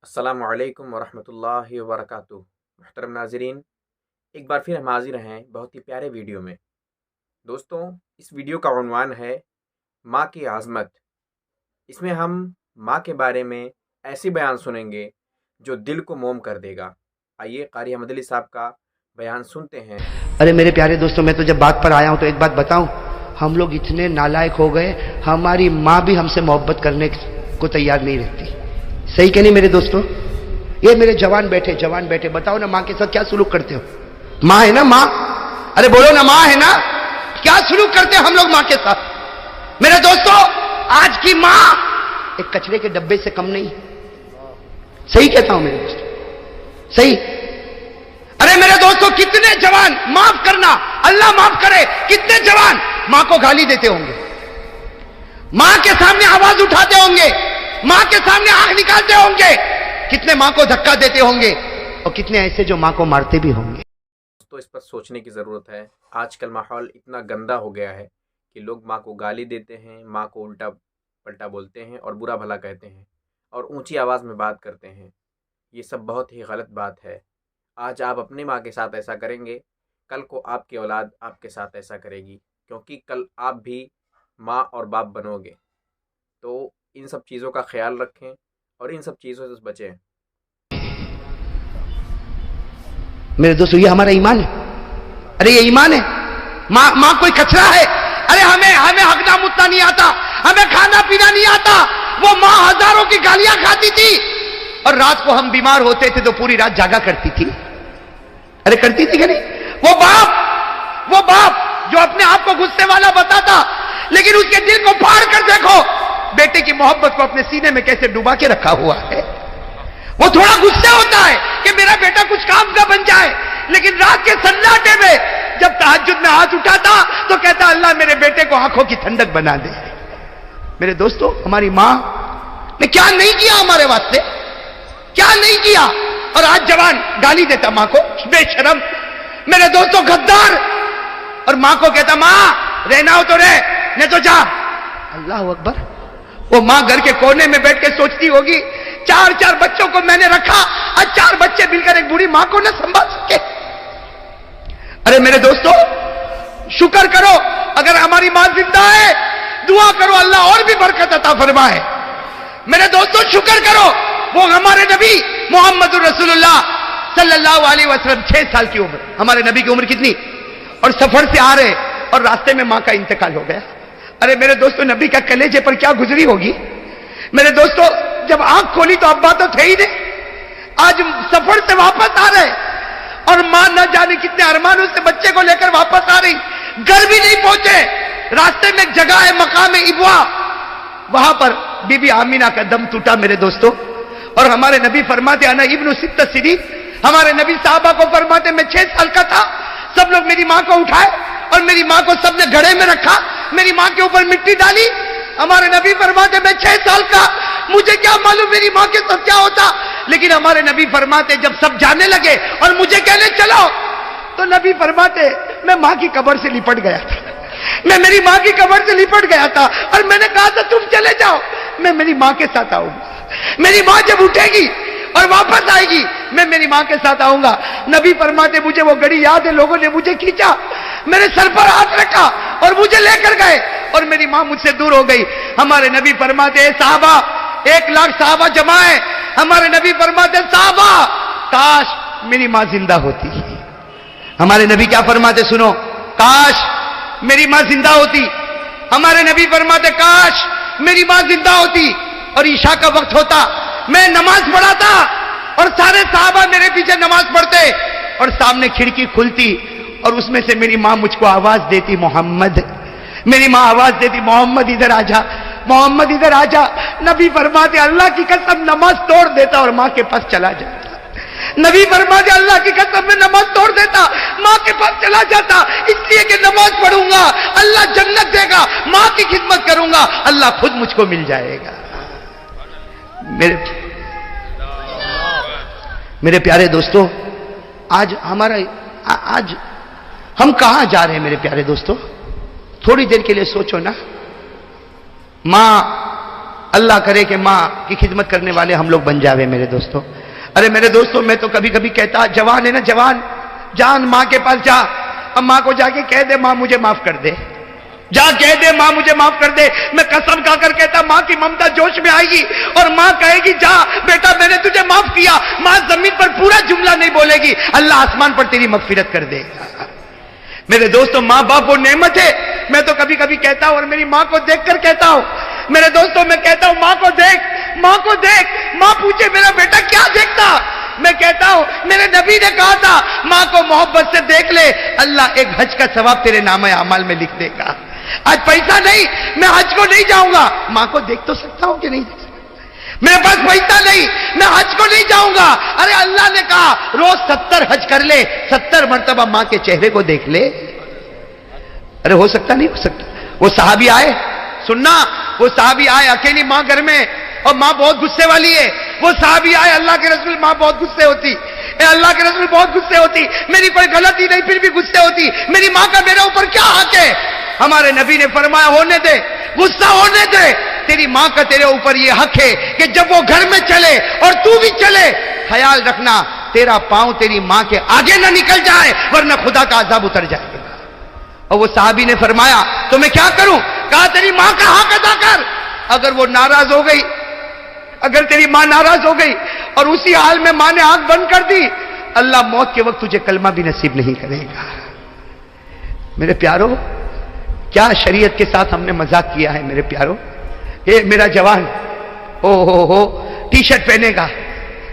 अस्सलामु अलैकुम वरहमतुल्लाहि वबरकातुहू। मुहतरम नाज़रीन, एक बार फिर हम हाज़िर हैं बहुत ही प्यारे वीडियो में। दोस्तों, इस वीडियो का उन्वान है माँ की आज़मत। इसमें हम माँ के बारे में ऐसी बयान सुनेंगे जो दिल को मोम कर देगा। आइए कारी अहमद अली साहब का बयान सुनते हैं। अरे मेरे प्यारे दोस्तों, मैं तो जब बात पर आया हूं तो एक बात बताऊं, हम लोग इतने नालायक हो गए, हमारी माँ भी हमसे मोहब्बत करने को तैयार नहीं रहती। सही कि नहीं मेरे दोस्तों? ये मेरे जवान बैठे बताओ ना, माँ के साथ क्या सुलूक करते हो? माँ है ना माँ? अरे बोलो ना, माँ है ना? क्या सुलूक करते हैं हम लोग माँ के साथ? मेरे दोस्तों, आज की माँ एक कचरे के डब्बे से कम नहीं। सही कहता हूं मेरे दोस्तों, सही। अरे मेरे दोस्तों, कितने जवान, माफ करना, अल्लाह माफ करे, कितने जवान मां को गाली देते होंगे, मां के सामने आवाज उठाते होंगे, मां के सामने आंख निकालते होंगे, कितने मां को धक्का देते होंगे और कितने ऐसे जो मां को मारते भी होंगे। तो इस पर सोचने की ज़रूरत है। आजकल माहौल इतना गंदा हो गया है कि लोग माँ को गाली देते हैं, माँ को उल्टा पलटा बोलते हैं और बुरा भला कहते हैं और ऊंची आवाज़ में बात करते हैं। ये सब बहुत ही गलत बात है। आज आप अपनी माँ के साथ ऐसा करेंगे, कल को आपकी औलाद आपके साथ ऐसा करेगी, क्योंकि कल आप भी माँ और बाप बनोगे। तो इन सब चीज़ों का ख्याल रखें और इन सब चीज़ों से बचें। मेरे दोस्तों, ये हमारा ईमान है। अरे ये ईमान है। माँ कोई कचरा है? अरे हमें हगना मुतना नहीं आता, हमें खाना पीना नहीं आता। वो माँ हजारों की गालियां खाती थी और रात को हम बीमार होते थे तो पूरी रात जागा करती थी। अरे करती थी कि नहीं? वो बाप जो अपने आप को गुस्से वाला बताता, लेकिन उसके दिल को फाड़ कर देखो, बेटे की मोहब्बत को अपने सीने में कैसे डुबा के रखा हुआ है। वो थोड़ा गुस्से होता है कि मेरा बेटा कुछ काम का बन जाए, लेकिन रात के सन्नाटे में जब तहज्जुद में हाथ उठाता तो कहता अल्लाह मेरे बेटे को आंखों की ठंडक बना दे। मेरे दोस्तों, हमारी मां ने क्या नहीं किया हमारे वास्ते, क्या नहीं किया, और आज जवान गाली देता मां को, बेशरम। मेरे दोस्तों, गद्दार। और मां को कहता मां रहना हो तो रह, नहीं तो जा। अल्लाह अकबर। वो मां घर के कोने में बैठ के सोचती होगी, चार बच्चों को मैंने रखा, आज 4 बच्चे मिलकर एक बूढ़ी मां को न संभाल सके। अरे मेरे दोस्तों, शुक्र करो अगर हमारी मां जिंदा है, दुआ करो अल्लाह और भी बरकत अता फरमाए। मेरे दोस्तों, शुक्र करो वो हमारे नबी मोहम्मद रसूलुल्लाह सल्लल्लाहु अलैहि वसल्लम 6 साल की उम्र, हमारे नबी की उम्र कितनी, और सफर से आ रहे और रास्ते में मां का इंतकाल हो गया। अरे मेरे दोस्तों, नबी का कलेजे पर क्या गुजरी होगी। मेरे दोस्तों, जब आंख खोली तो अब्बा तो थे ही नहीं, आज सफर से वापस आ रहे और मां न जाने कितने अरमानों से बच्चे को लेकर वापस आ रही, घर भी नहीं पहुंचे। रास्ते में एक जगह है मकाम इबवा, वहां पर बीबी आमीना का दम टूटा मेरे दोस्तों। और हमारे नबी फरमाते अना इब्नु सित्त सिनी, हमारे नबी साहबा को फरमाते मैं 6 साल का था, सब लोग मेरी मां को उठाए और मेरी मां को सबने घड़े में रखा, मेरी मां के ऊपर मिट्टी डाली। हमारे नबी फरमाते मैं 6 साल का, मुझे क्या मालूम मेरी मां के साथ क्या होता। लेकिन हमारे नबी फरमाते जब सब जाने लगे और मुझे कहने चलो, तो नबी फरमाते मैं मां की कब्र से लिपट गया था, मैं मेरी मां की कब्र से लिपट गया था और मैंने कहा था तुम चले जाओ, मैं मेरी मां के साथ आऊंगा। मेरी मां जब उठेगी और वापस आएगी मैं मेरी मां के साथ आऊंगा। नबी फरमाते मुझे वो घड़ी याद है, लोगों ने मुझे खींचा, मेरे सर पर हाथ रखा और मुझे लेकर गए और मेरी मां मुझसे दूर हो गई। हमारे नबी फरमाते साहबा, 1 लाख साहबा जमा है, हमारे नबी फरमाते साहबा काश मेरी मां जिंदा होती। हमारे नबी क्या फरमाते सुनो, काश मेरी मां जिंदा होती। हमारे नबी फरमाते काश मेरी मां जिंदा होती और ईशा का वक्त होता, मैं नमाज पढ़ाता और सारे साहबा मेरे पीछे नमाज पढ़ते और सामने खिड़की खुलती और उसमें से मेरी मां मुझको आवाज देती मोहम्मद। मेरी मां आवाज देती मोहम्मद इधर आजा, मोहम्मद इधर आजा। नबी फरमाते अल्लाह की कसम नमाज तोड़ देता और मां के पास चला जाता। नबी फरमाते अल्लाह की कसम में नमाज तोड़ देता, मां के पास चला जाता, इसलिए कि नमाज पढ़ूंगा अल्लाह जन्नत देगा, मां की खिदमत करूंगा अल्लाह खुद मुझको मिल जाएगा। मेरे प्यारे दोस्तों, आज हम कहां जा रहे हैं मेरे प्यारे दोस्तों? थोड़ी देर के लिए सोचो ना। मां अल्लाह करे कि माँ की खिदमत करने वाले हम लोग बन जावे मेरे दोस्तों। अरे मेरे दोस्तों, मैं तो कभी कभी कहता, जवान है ना जवान, जान माँ के पास जा, अब माँ को जाके कह दे माँ मुझे माफ कर दे, जा कह दे माँ मुझे माफ कर दे। मैं कसम खाकर कहता माँ की ममता जोश में आएगी और माँ कहेगी जा बेटा मैंने तुझे माफ किया। माँ जमीन पर पूरा जुमला नहीं बोलेगी, अल्लाह आसमान पर तेरी मगफिरत कर दे। मेरे दोस्तों, माँ बाप वो नेमत है। मैं तो कभी कभी कहता हूं और मेरी माँ को देखकर कहता हूं, मेरे दोस्तों मैं कहता हूं माँ को देख, माँ को देख। माँ पूछे मेरा बेटा क्या देखता, मैं कहता हूं मेरे नबी ने कहा था माँ को मोहब्बत से देख ले, अल्लाह एक हज का सवाब तेरे नामे अमाल में लिख देगा। आज पैसा नहीं, मैं हज को नहीं जाऊंगा, माँ को देख तो सकता हूं कि नहीं देख सकता। मेरे पास पैसा नहीं, मैं हज को नहीं जाऊंगा। अरे अल्लाह ने कहा रोज 70 हज कर ले, 70 मर्तबा माँ के चेहरे को देख ले। अरे हो सकता नहीं हो सकता। वो साहबी आए, सुनना, वो साहबी आए, अकेली माँ घर में और माँ बहुत गुस्से वाली है। वो साहबी आए, अल्लाह के रसूल, माँ बहुत गुस्से होती, अल्लाह के रसूल बहुत गुस्से होती, मेरी कोई गलती नहीं फिर भी गुस्से होती, मेरी माँ का मेरे ऊपर क्या हक है। हमारे नबी ने फरमाया होने दे, गुस्सा होने दे, तेरी माँ का तेरे ऊपर यह हक है कि जब वो घर में चले और तू भी चले, ख्याल रखना तेरा पांव तेरी माँ के आगे ना निकल जाए वरना खुदा का अजाब उतर जाएगा। और वो साहबी ने फरमाया तो मैं क्या करूं, कहा तेरी माँ का हक अदा कर। अगर वो नाराज हो गई, अगर तेरी माँ नाराज हो गई और उसी हाल में माँ ने आंख बंद कर दी, अल्लाह मौत के वक्त तुझे कलमा भी नसीब नहीं करेगा। मेरे प्यारो, क्या शरीयत के साथ हमने मजाक किया है मेरे प्यारो। ये मेरा जवान ओ हो टी शर्ट पहनेगा,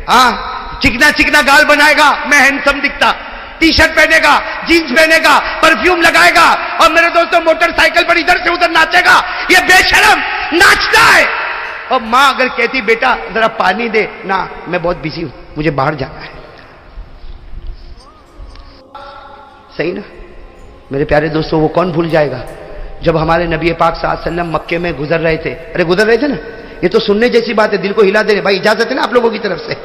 हाँ चिकना चिकना गाल बनाएगा, मैं हैंडसम दिखता, टी शर्ट पहनेगा, जीन्स पहनेगा, परफ्यूम लगाएगा और मेरे दोस्तों मोटरसाइकिल पर इधर से उधर नाचेगा, ये बेशरम नाचता है। और मां अगर कहती बेटा जरा पानी दे, ना मैं बहुत बिजी हूं, मुझे बाहर जाना है। सही ना मेरे प्यारे दोस्तों। वो कौन भूल जाएगा जब हमारे नबी पाक सल्लल्लाहु अलैहि वसल्लम मक्के में गुजर रहे थे। अरे गुजर रहे थे ना, ये तो सुनने जैसी बात है, दिल को हिला दे रहे। भाई इजाजत है ना आप लोगों की तरफ से,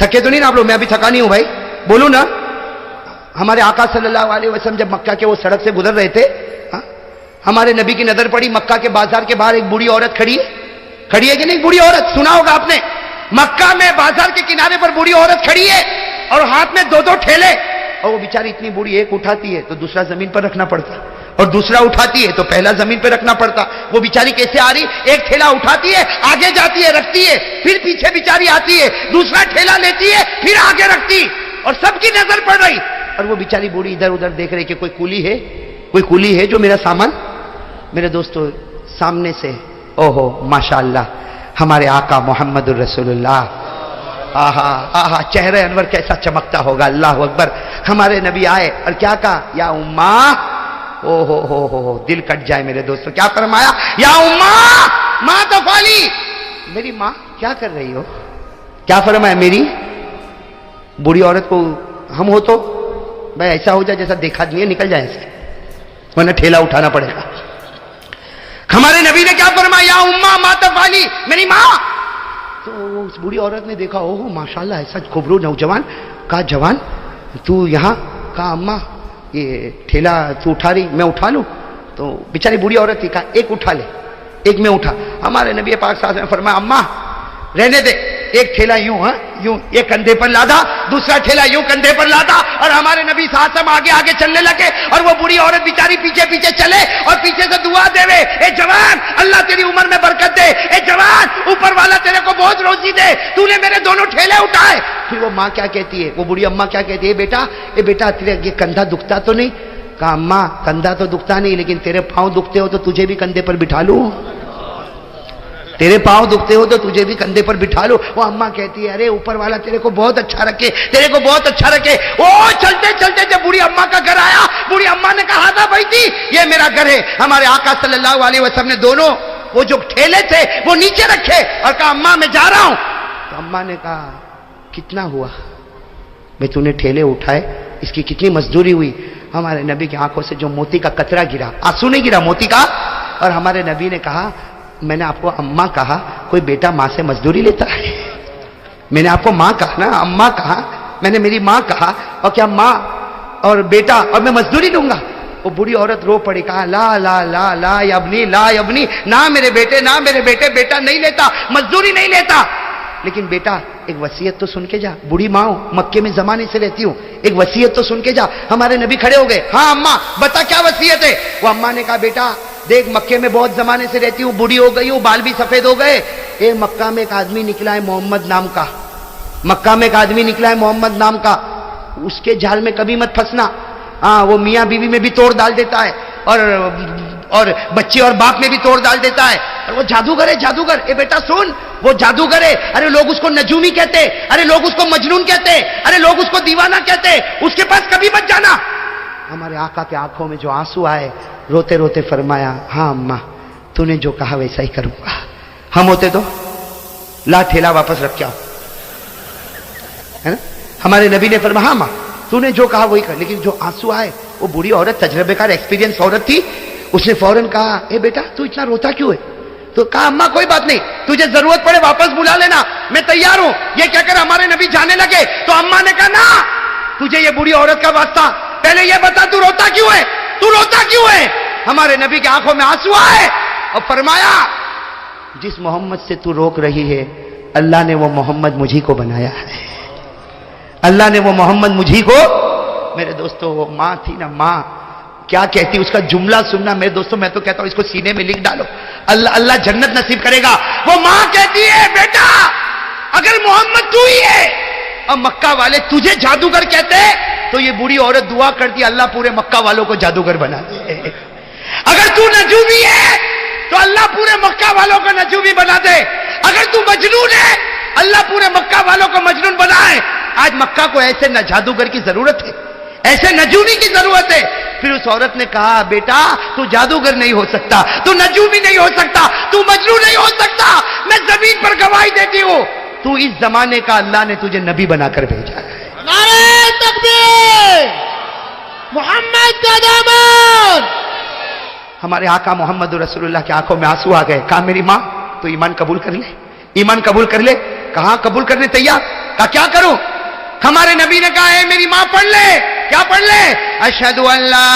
थके तो नहीं ना आप लोग, मैं अभी थका नहीं हूं भाई, बोलू ना। हमारे आका सल्लल्लाहु अलैहि वसल्लम जब मक्का के वो सड़क से गुजर रहे थे, हा? हमारे नबी की नजर पड़ी, मक्का के बाजार के बाहर एक बूढ़ी औरत खड़ी है, खड़ी है कि नहीं बूढ़ी औरत, सुना होगा आपने। मक्का में बाजार के किनारे पर बूढ़ी औरत खड़ी है और हाथ में 2-2 ठेले, और वो बेचारी इतनी बूढ़ी, एक उठाती है तो दूसरा जमीन पर रखना पड़ता, और दूसरा उठाती है तो पहला जमीन पर रखना पड़ता। वो बेचारी कैसे आ रही, एक ठेला उठाती है, आगे जाती है, रखती है, फिर पीछे बेचारी आती है, दूसरा ठेला लेती है, फिर आगे रखती, और सबकी नजर पड़ रही। और वो बेचारी बूढ़ी इधर उधर देख रही कि कोई कूली है, कोई कूली है जो मेरा सामान। मेरे दोस्तों सामने से ओहो माशाअल्लाह हमारे आका मोहम्मदुर रसूलुल्लाह, आहा आहा चेहरे अनवर कैसा चमकता होगा, अल्लाह अकबर। हमारे नबी आए और क्या कहा, या उम्मा, ओ हो दिल कट जाए मेरे दोस्तों। क्या फरमाया, या उम्मा माँ तो फाली, मेरी माँ क्या कर रही हो। क्या फरमाया, मेरी बूढ़ी औरत को हम हो तो भाई ऐसा हो जाए जैसा देखा नहीं है, निकल जाए ऐसे, वरना ठेला उठाना पड़ेगा। हमारे नबी ने क्या फरमाया, या उम्मा माँ तो फाली, मेरी माँ। तो उस बूढ़ी औरत ने देखा, ओहो माशाल्लाह ऐसा खूबसूरत नौजवान। कहा जवान तू यहाँ, कहा अम्मा ये ठेला तू उठा रही, मैं उठा लूं। तो बेचारी बूढ़ी औरत थी, कहा एक उठा ले, एक मैं उठा। हमारे नबी पाक साहब ने फरमाया अम्मा रहने दे, एक ठेला यूं, हाँ यूं एक कंधे पर लादा, दूसरा ठेला यूं कंधे पर लादा, और हमारे नबी साहब आगे आगे चलने लगे और वो बूढ़ी औरत बेचारी पीछे पीछे चले और पीछे से दुआ देवे, ए जवान अल्लाह तेरी उम्र में बरकत दे, ए जवान ऊपर वाला तेरे को बहुत रोजी दे, तूने मेरे दोनों ठेले उठाए। फिर वो माँ क्या कहती है, वो बूढ़ी अम्मा क्या कहती है, बेटा तेरे ये कंधा दुखता तो नहीं। कहा अम्मा कंधा तो दुखता नहीं, लेकिन तेरे पाँव दुखते हो तो तुझे भी कंधे पर बिठा लूं, तेरे पाँव दुखते हो तो तुझे भी कंधे पर बिठा लो। वो अम्मा कहती है अरे ऊपर वाला तेरे को बहुत अच्छा रखे, तेरे को बहुत अच्छा रखे। ओ चलते चलते जब बूढ़ी अम्मा का घर आया, बूढ़ी अम्मा ने कहा था भाई थी ये मेरा घर है। हमारे आका सल्लल्लाहु अलैहि वसल्लम ने दोनों वो जो ठेले थे वो नीचे रखे और कहा अम्मा मैं जा रहा हूं। तो अम्मा ने कहा कितना हुआ भाई, तूने ठेले उठाए, इसकी कितनी मजदूरी हुई। हमारे नबी की आंखों से जो मोती का कतरा गिरा, आंसू नहीं गिरा मोती का, और हमारे नबी ने कहा मैंने आपको अम्मा कहा, कोई बेटा माँ से मजदूरी लेता है। मैंने आपको माँ कहा ना, अम्मा कहा, मैंने मेरी माँ कहा, और क्या माँ और बेटा और मैं मजदूरी लूंगा। वो बूढ़ी औरत रो पड़ी, कहा ला ला ला ला अबनी ला अबनी, ना मेरे बेटे, ना मेरे बेटे, बेटा नहीं लेता, मजदूरी नहीं लेता। लेकिन बेटा एक वसीयत तो सुन के जा, बूढ़ी माँ हूं, मक्के में जमाने से रहती हूं, एक वसीयत तो सुन के जा। हमारे नबी खड़े हो गए, हाँ अम्मा बता क्या वसीयत है। वो अम्मा ने कहा बेटा देख मक्के में बहुत जमाने से रहती हूँ, बूढ़ी हो गई हूँ, बाल भी सफेद हो गए। ए मक्का में एक आदमी निकला है मोहम्मद नाम का, मक्का में एक आदमी निकला है मोहम्मद नाम का, उसके जाल में कभी मत फंसना। हाँ वो मियाँ बीवी में भी तोड़ डाल देता है और बच्चे और बाप में भी तोड़ डाल देता है, और वो जादूगर है जादूगर। ए बेटा सुन, वो जादूगर है, अरे लोग उसको नजूमी कहते, अरे लोग उसको मजनून कहते, अरे लोग उसको दीवाना कहते, उसके पास कभी मत जाना। हमारे आका के आंखों में जो आंसू आए, रोते रोते फरमाया हाँ अम्मा तूने जो कहा वैसा ही करूंगा। हम होते तो ला ठेला वापस रख के आओ, है ना। हमारे नबी ने फरमाया हाँ मां तूने जो कहा वही कर। लेकिन जो आंसू आए, वो बूढ़ी औरत तजर्बेकार एक्सपीरियंस औरत थी, उसने फौरन कहा ए बेटा तू इतना रोता क्यों है। तो कहा अम्मा कोई बात नहीं, तुझे जरूरत पड़े वापस बुला लेना, मैं तैयार हूं। ये कहकर हमारे नबी जाने लगे तो अम्मा ने कहा ना तुझे ये बूढ़ी औरत का वास्ता, पहले ये बता तू रोता क्यों है, तू रोता क्यों है। हमारे नबी की आंखों में आंसू आए और फरमाया जिस मोहम्मद से तू रोक रही है, अल्लाह ने वो मोहम्मद मुझी को बनाया है, अल्लाह ने वो मोहम्मद मुझी को। मेरे दोस्तों वो माँ थी ना, माँ क्या कहती, उसका जुमला सुनना मेरे दोस्तों, मैं तो कहता हूं इसको सीने में लिख डालो, अल्लाह अल्लाह जन्नत नसीब करेगा। वो माँ कहती है बेटा अगर मोहम्मद तू ही है और मक्का वाले तुझे जादूगर कहते तो ये बूढ़ी औरत दुआ करती अल्लाह पूरे मक्का वालों को जादूगर बना दे। अगर तू नजूमी है तो अल्लाह पूरे मक्का वालों को नजूमी बना दे। अगर तू मजनून है अल्लाह पूरे मक्का वालों को मजनून बनाए। आज मक्का को ऐसे न जादूगर की जरूरत है, ऐसे नजूमी की जरूरत है। फिर उस औरत ने कहा बेटा तू जादूगर नहीं हो सकता, तू नजूमी नहीं हो सकता, तू मजनू नहीं हो सकता, मैं जमीन पर गवाही देती हूं तू इस जमाने का अल्लाह ने तुझे नबी बनाकर भेजा है। नारे तकबीर, मोहम्मद का दामन। हमारे आका मोहम्मद रसूलुल्लाह की आंखों में आंसू आ गए। कहा मेरी मां तू ईमान कबूल कर ले, ईमान कबूल कर ले। कहा कबूल करने तैयार। कहा क्या करूं। हमारे नबी ने कहा है मेरी मां पढ़ ले। क्या पढ़ ले। अशहदु अल्ला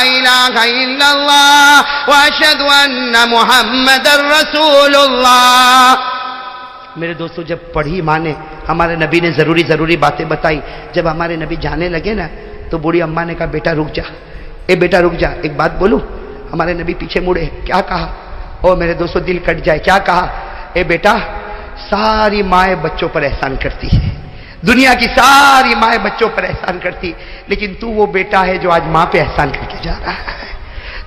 इलाहा इल्लल्लाह व अशहदु अन्ना मुहम्मदर रसूलुल्लाह। मेरे दोस्तों जब पढ़ी मां ने, हमारे नबी ने जरूरी जरूरी बातें बताई। जब हमारे नबी जाने लगे ना तो बूढ़ी अम्मा ने कहा बेटा रुक जा, ए बेटा रुक जा, एक बात बोलूं। हमारे नबी पीछे मुड़े, क्या कहा। ओ मेरे दोस्तों दिल कट जाए। क्या कहा। ए बेटा सारी माएँ बच्चों पर एहसान करती है, दुनिया की सारी माएँ बच्चों पर एहसान करती, लेकिन तू वो बेटा है जो आज माँ पे एहसान करके जा रहा है।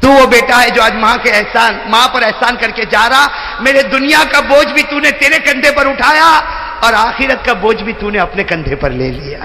तू वो बेटा है जो आज माँ पर एहसान करके जा रहा। मेरे दुनिया का बोझ भी तूने तेरे कंधे पर उठाया और आखिरत का बोझ भी तूने अपने कंधे पर ले लिया।